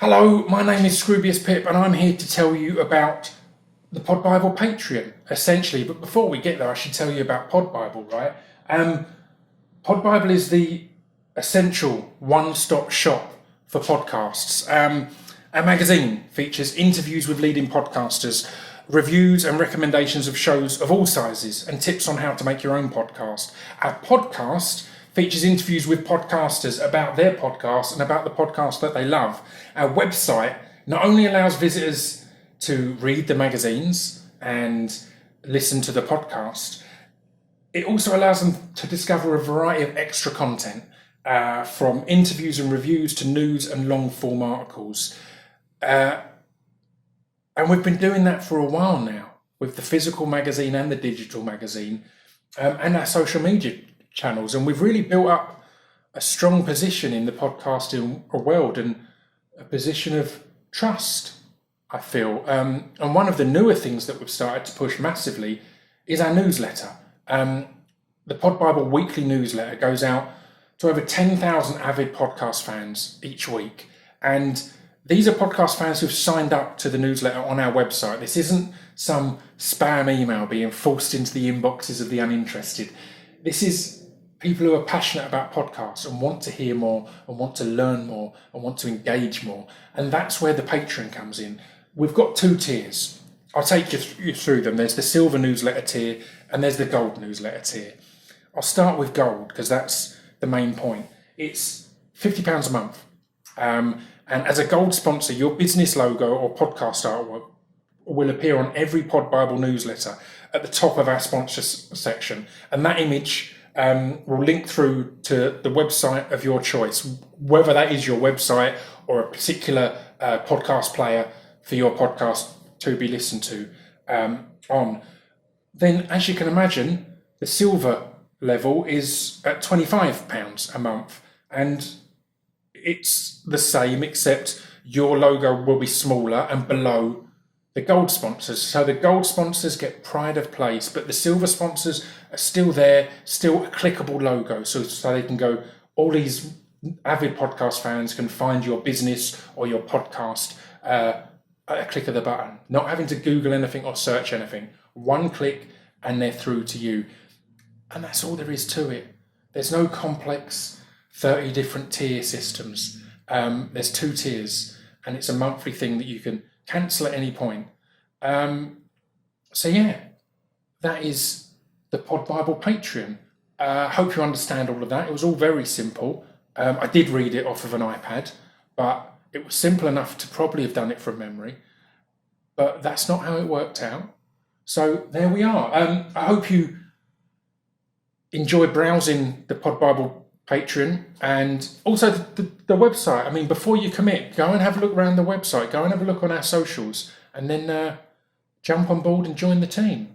Hello, my name is Scroobius Pip and I'm here to tell you about the Pod Bible Patreon, essentially. But before we get there, I should tell you about Pod Bible, right? Pod Bible is the essential one-stop shop for podcasts. Our magazine features interviews with leading podcasters, reviews and recommendations of shows of all sizes, and tips on how to make your own podcast. Our podcast features interviews with podcasters about their podcast and about the podcast that they love. Our website not only allows visitors to read the magazines and listen to the podcast, it also allows them to discover a variety of extra content, from interviews and reviews to news and long form articles. And we've been doing that for a while now with the physical magazine and the digital magazine, and our social media channels. And we've really built up a strong position in the podcasting world and a position of trust, I feel. And one of the newer things that we've started to push massively is our newsletter. The Pod Bible weekly newsletter goes out to over 10,000 avid podcast fans each week. And these are podcast fans who've signed up to the newsletter on our website. This isn't some spam email being forced into the inboxes of the uninterested. This is people who are passionate about podcasts and want to hear more and want to learn more and want to engage more. And that's where the Patreon comes in. We've got two tiers. I'll take you through them. There's the silver newsletter tier and there's the gold newsletter tier. I'll start with gold because that's the main point. It's £50 a month. And as a gold sponsor, your business logo or podcast artwork will appear on every Pod Bible newsletter at the top of our sponsors section. And that image will link through to the website of your choice, whether that is your website or a particular podcast player for your podcast to be listened to on. Then, as you can imagine, the silver level is at £25 a month, and it's the same except your logo will be smaller and below the gold sponsors. So the gold sponsors get pride of place, but the silver sponsors are still there, still a clickable logo. So they can go, all these avid podcast fans can find your business or your podcast at a click of the button, not having to Google anything or search anything. One click and they're through to you. And that's all there is to it. There's no complex 30 different tier systems. There's two tiers and it's a monthly thing that you can cancel at any point. So yeah, that is the Pod Bible Patreon. Hope you understand all of that. It was all very simple. I did read it off of an iPad, but it was simple enough to probably have done it from memory. But that's not how it worked out. So there we are. I hope you enjoy browsing the Pod Bible Patreon and also the website. I mean, before you commit, go and have a look around the website, go and have a look on our socials, and then jump on board and join the team.